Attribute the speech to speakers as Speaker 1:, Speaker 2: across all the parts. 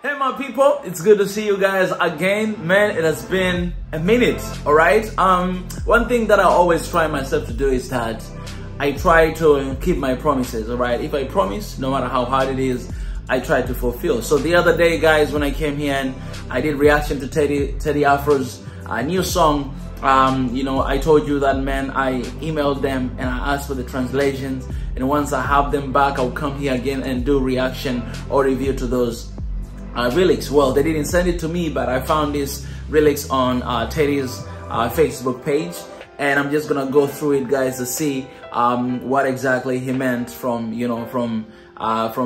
Speaker 1: Hey my people, it's good to see you guys again. Man, it has been a minute, alright? One thing that I always try myself to do is that I try to keep my promises, alright? If I promise, no matter how hard it is, I try to fulfill. So the other day, guys, when I came here and I did reaction to Teddy Afro's new song, I told you that, man, I emailed them and I asked for the translations, and once I have them back, I'll come here again and do reaction or review to those lyrics. Well, they didn't send it to me, but I found this lyrics on Teddy's Facebook page, and I'm just gonna go through it, guys, to see what exactly he meant from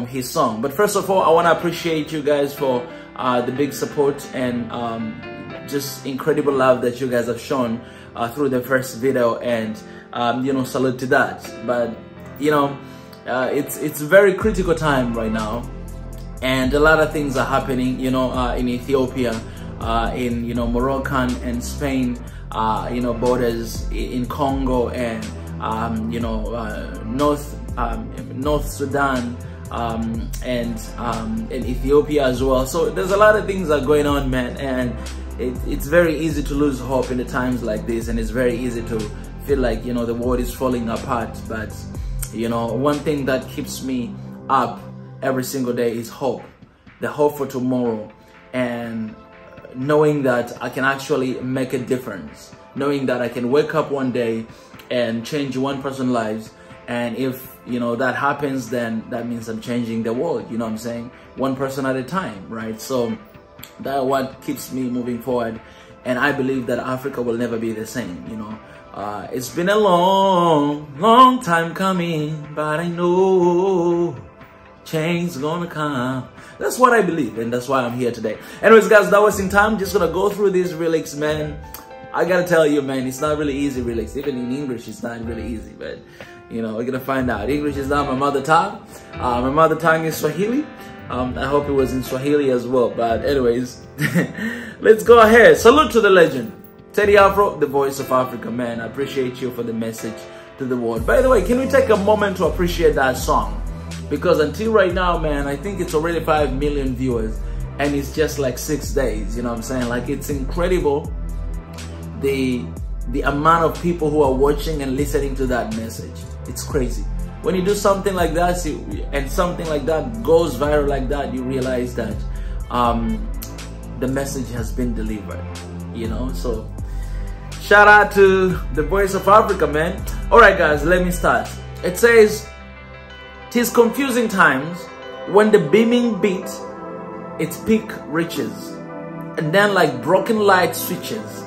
Speaker 1: his song. But first of all, I want to appreciate you guys for the big support and just incredible love that you guys have shown through the first video, and salute to that. But it's a very critical time right now, and a lot of things are happening, in Ethiopia, in Moroccan and Spain, borders, in Congo, and North Sudan, and in Ethiopia as well. So there's a lot of things that are going on, man, and it's very easy to lose hope in the times like this, and it's very easy to feel like the world is falling apart. But one thing that keeps me up every single day is hope, the hope for tomorrow, and knowing that I can actually make a difference, knowing that I can wake up one day and change one person's lives. And if that happens, then that means I'm changing the world, you know what I'm saying, one person at a time, right? So that's what keeps me moving forward, and I believe that Africa will never be the same. It's been a long time coming, but I know change's gonna come. That's what I believe, and that's why I'm here today. Anyways, guys, that was in time. Just gonna go through these lyrics, man. I gotta tell you, man, it's not really easy lyrics. Even in English, it's not really easy, but we're gonna find out. English is not my mother tongue. My mother tongue is Swahili. I hope it was in Swahili as well. But anyways, let's go ahead. Salute to the legend, Teddy Afro, the voice of Africa, man. I appreciate you for the message to the world. By the way, can we take a moment to appreciate that song? Because until right now, man, I think it's already 5 million viewers, and it's just like 6 days, you know what I'm saying? Like, it's incredible the amount of people who are watching and listening to that message. It's crazy. When you do something like that, and something like that goes viral like that, you realize that the message has been delivered, So shout out to the voice of Africa, man. All right, guys, let me start. It says, "'Tis confusing times when the beaming beat its peak reaches, and then like broken light switches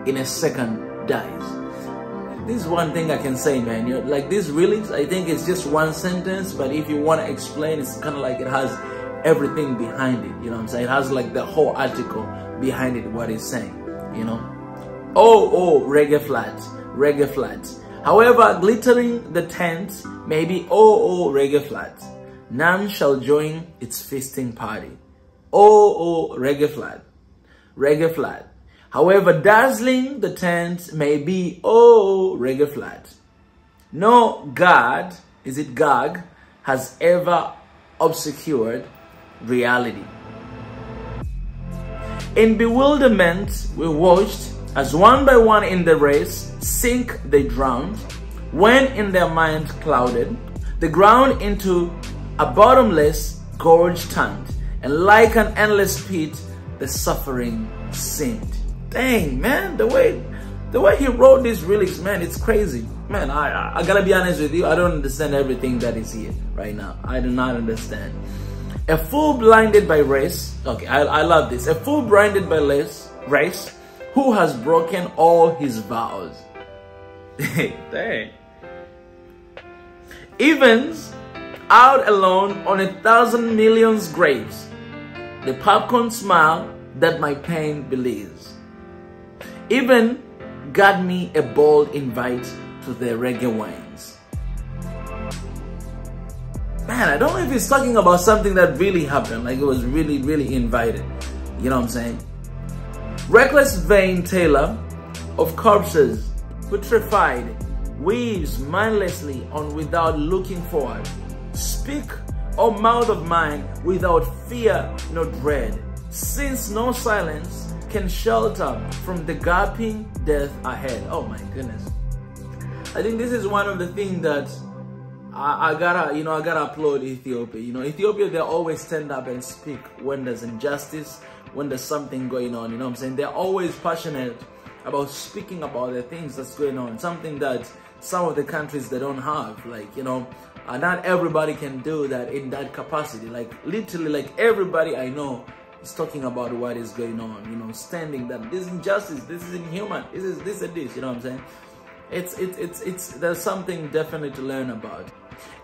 Speaker 1: in a second dies." This is one thing I can say, man. Like these lyrics, I think it's just one sentence, but if you want to explain, it's kind of like it has everything behind it. You know what I'm saying? It has like the whole article behind it, what it's saying. Oh, reggae flat. However, glittering the tent may be reggae flat. None shall join its feasting party. Reggae flat. However, dazzling the tent may be reggae flat. No God, Gog, has ever obscured reality. In bewilderment, we watched as one by one in the race sink they drowned, when in their mind clouded, the ground into a bottomless gorge turned, and like an endless pit, the suffering sinned. Dang, man, the way he wrote these lyrics, man, it's crazy. Man, I gotta be honest with you, I don't understand everything that is here right now. I do not understand. A fool blinded by race. Okay, I love this. A fool blinded by race, who has broken all his vows. Dang. Evens out alone on 1,000 million graves. The popcorn smile that my pain believes. Even got me a bold invite to the reggae wines. Man, I don't know if he's talking about something that really happened, like it was really invited. You know what I'm saying? Reckless vein tailor of corpses, putrefied, weaves mindlessly on without looking forward. Speak O mouth of mine, without fear nor dread, since no silence can shelter from the gaping death ahead. Oh my goodness. I think this is one of the things that I gotta applaud Ethiopia. Ethiopia, they always stand up and speak when there's injustice, when there's something going on, what I'm saying? They're always passionate about speaking about the things that's going on, something that some of the countries they don't have, not everybody can do that in that capacity. Literally, everybody I know is talking about what is going on, standing that this is injustice, this is inhuman, this and this, what I'm saying? There's something definitely to learn about.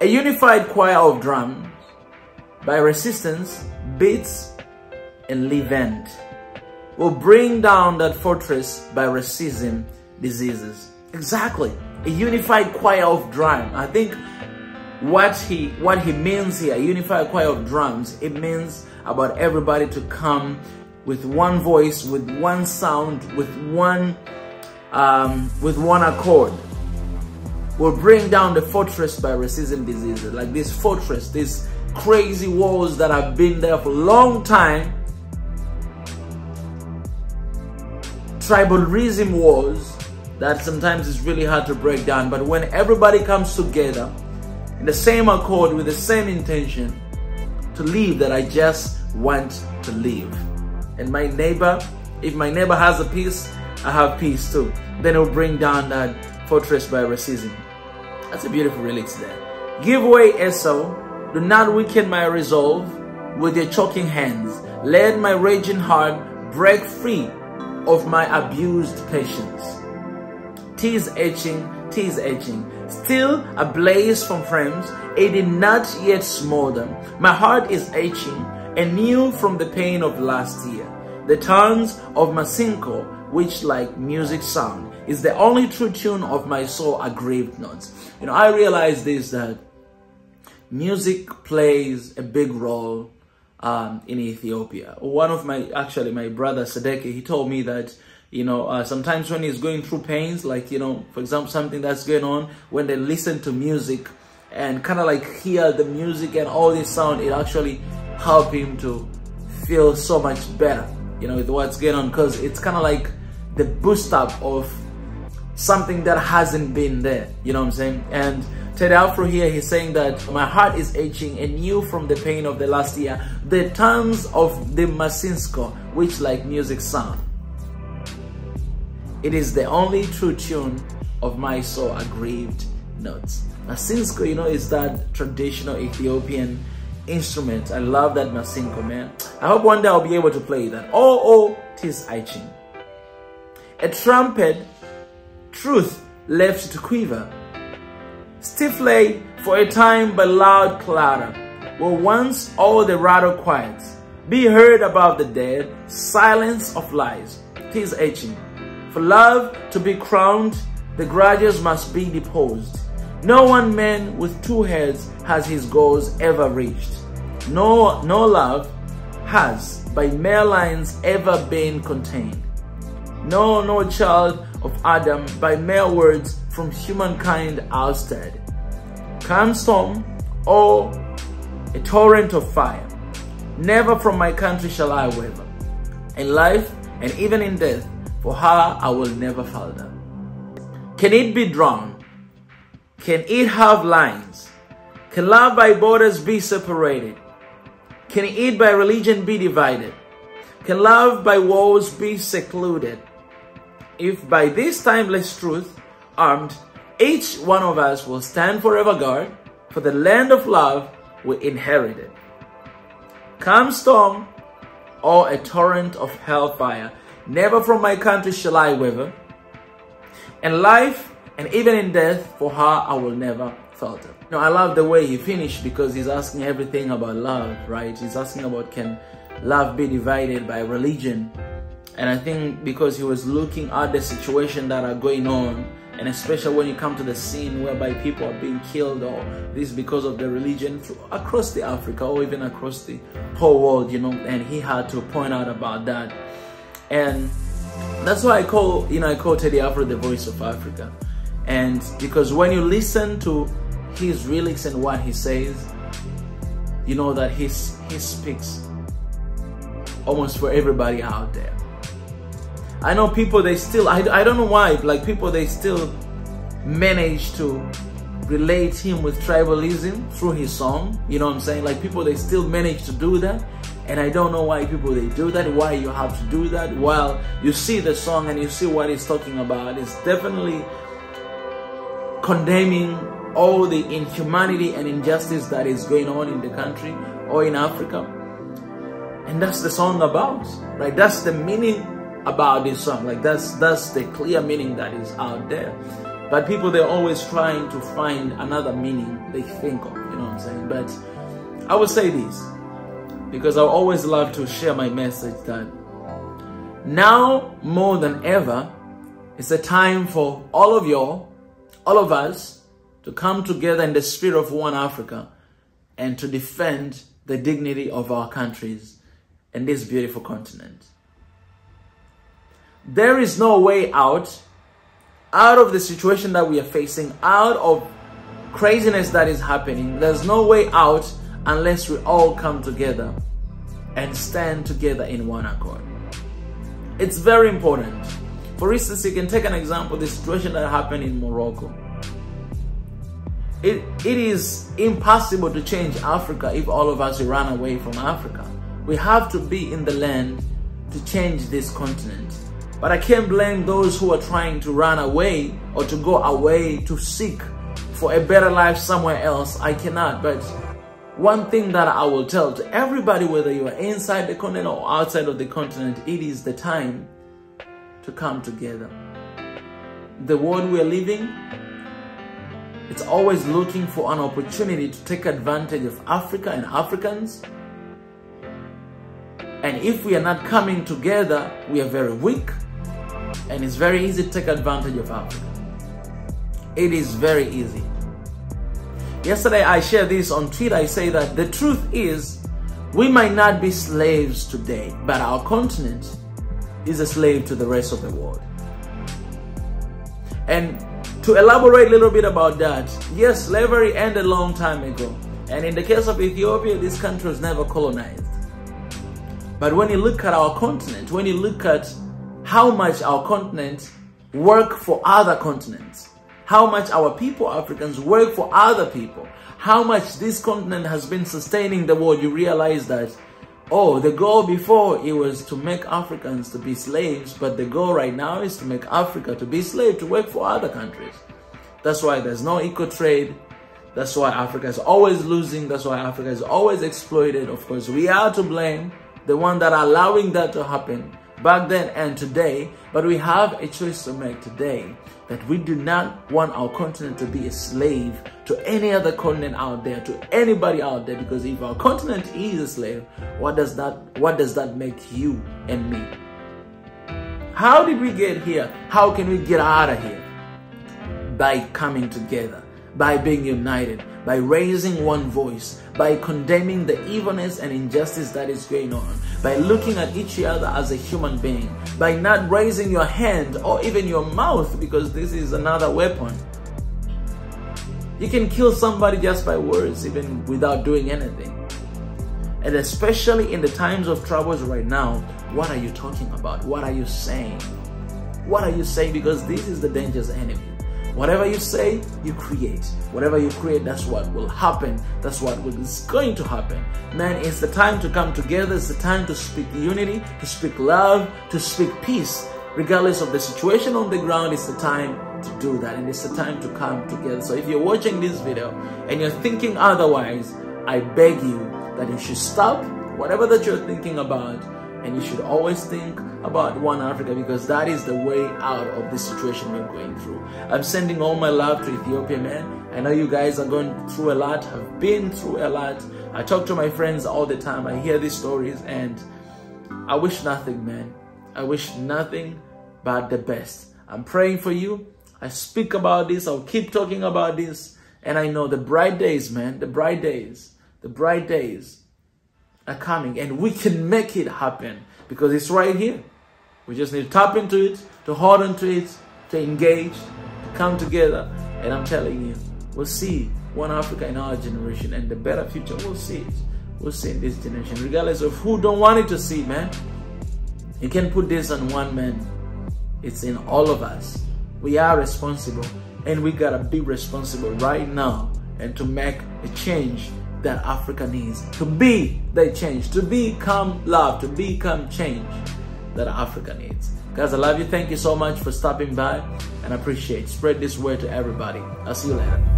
Speaker 1: A unified choir of drums by resistance, beats, and levant will bring down that fortress by racism, diseases. Exactly, a unified choir of drums. I think what he means here, a unified choir of drums, it means about everybody to come with one voice, with one sound, with one accord. Will bring down the fortress by racism, diseases. Like this fortress, these crazy walls that have been there for a long time, tribalism wars that sometimes is really hard to break down, but when everybody comes together in the same accord with the same intention to live that I just want to live. And my neighbor, if my neighbor has a peace, I have peace too. Then it will bring down that fortress by racism. That's a beautiful lyrics there. Give way, Esau. Do not weaken my resolve with your choking hands. Let my raging heart break free of my abused patience. Tis etching, still ablaze from flames, it did not yet smolder. My heart is aching, anew from the pain of last year. The tones of Masinko, which like music sound, is the only true tune of my soul aggrieved notes. I realize this, that music plays a big role in Ethiopia. One of my brother Sadeki, he told me that sometimes when he's going through pains, for example, something that's going on, when they listen to music and kind of hear the music and all this sound, it actually help him to feel so much better, with what's going on, because it's kind of like the boost up of something that hasn't been there, what I'm saying? And Teddy Afro here, he's saying that my heart is aching anew from the pain of the last year, the tones of the Masinsko, which like music sound. It is the only true tune of my soul aggrieved notes. Masinsko, is that traditional Ethiopian instrument. I love that Masinko, man. I hope one day I'll be able to play that. Oh, tis itching. A trumpet, truth left to quiver, stiff lay for a time but loud clatter, will once all the rattle quiet, be heard above the dead, silence of lies. Tis etching. For love to be crowned, the grudges must be deposed. No one man with two heads has his goals ever reached. No love has by mere lines ever been contained. No child of Adam by mere words from humankind ousted. Come storm or a torrent of fire, never from my country shall I waver. In life and even in death, for her I will never falter. Can it be drawn? Can it have lines? Can love by borders be separated? Can it by religion be divided? Can love by walls be secluded? If by this timeless truth, armed, each one of us will stand forever guard for the land of love we inherited. Come storm or a torrent of hellfire, never from my country shall I waver. In life and even in death, for her I will never falter. I love the way he finished, because he's asking everything about love, right? He's asking about, can love be divided by religion? And I think because he was looking at the situation that are going on, and especially when you come to the scene whereby people are being killed, or this because of the religion across the Africa or even across the whole world, and he had to point out about that. And that's why I call Teddy Afro the voice of Africa. And because when you listen to his lyrics and what he says, you know that he speaks almost for everybody out there. I know people, they still, I don't know why, like people, they still manage to relate him with tribalism through his song. You know what I'm saying? Like people, they still manage to do that. And I don't know why people, they do that, why you have to do that. While you see the song and you see what it's talking about, it's definitely condemning all the inhumanity and injustice that is going on in the country or in Africa. And that's the song about, right? That's the meaning about this song. Like that's the clear meaning that is out there. But people, they're always trying to find another meaning they think of, you know what I'm saying? But I would say this, because I always love to share my message, that now more than ever, it's a time for all of us, to come together in the spirit of one Africa and to defend the dignity of our countries and this beautiful continent. There is no way out of the situation that we are facing, out of craziness that is happening. There's no way out unless we all come together and stand together in one accord. It's very important. For instance, you can take an example, the situation that happened in Morocco. It is impossible to change Africa if all of us run away from Africa. We have to be in the land to change this continent. But I can't blame those who are trying to run away or to go away to seek for a better life somewhere else. I cannot. But one thing that I will tell to everybody, whether you are inside the continent or outside of the continent, it is the time to come together. The world we are living, it's always looking for an opportunity to take advantage of Africa and Africans. And if we are not coming together, we are very weak. And it's very easy to take advantage of Africa. It is very easy. Yesterday I shared this on Twitter. I say that the truth is, we might not be slaves today, but our continent is a slave to the rest of the world. And to elaborate a little bit about that, yes, slavery ended a long time ago. And in the case of Ethiopia, this country was never colonized. But when you look at our continent, when you look at how much our continent work for other continents, how much our people, Africans, work for other people, how much this continent has been sustaining the world, you realize that, oh, the goal before, it was to make Africans to be slaves, but the goal right now is to make Africa to be slave, to work for other countries. That's why there's no equal trade. That's why Africa is always losing. That's why Africa is always exploited. Of course, we are to blame, the one that are allowing that to happen back then and today. But we have a choice to make today, that we do not want our continent to be a slave to any other continent out there, to anybody out there. Because if our continent is a slave, what does that make you and me? How did we get here? How can we get out of here? By coming together, by being united, by raising one voice, by condemning the evilness and injustice that is going on, by looking at each other as a human being, by not raising your hand or even your mouth, because this is another weapon. You can kill somebody just by words, even without doing anything. And especially in the times of troubles right now, what are you talking about? What are you saying? What are you saying? Because this is the dangerous enemy. Whatever you say, you create. Whatever you create, that's what will happen. That's what is going to happen. Man, it's the time to come together. It's the time to speak unity, to speak love, to speak peace. Regardless of the situation on the ground, it's the time to do that. And it's the time to come together. So if you're watching this video and you're thinking otherwise, I beg you that you should stop whatever that you're thinking about, and you should always think about One Africa, because that is the way out of the situation we're going through. I'm sending all my love to Ethiopia, man. I know you guys are going through a lot, have been through a lot. I talk to my friends all the time. I hear these stories, and I wish nothing, man. I wish nothing but the best. I'm praying for you. I speak about this. I'll keep talking about this. And I know the bright days, man, the bright days are coming, and we can make it happen, because it's right here. We just need to tap into it, to hold on to it, to engage, to come together. And I'm telling you, we'll see One Africa in our generation, and the better future, we'll see it. we'll see in this generation, regardless of who don't want it to see, man. You can put this on one man. It's in all of us. We are responsible, and we gotta be responsible right now and to make a change that Africa needs, to be the change, to become love, to become change that Africa needs. Guys, I love you. Thank you so much for stopping by, and I appreciate it. Spread this word to everybody. I'll see you later.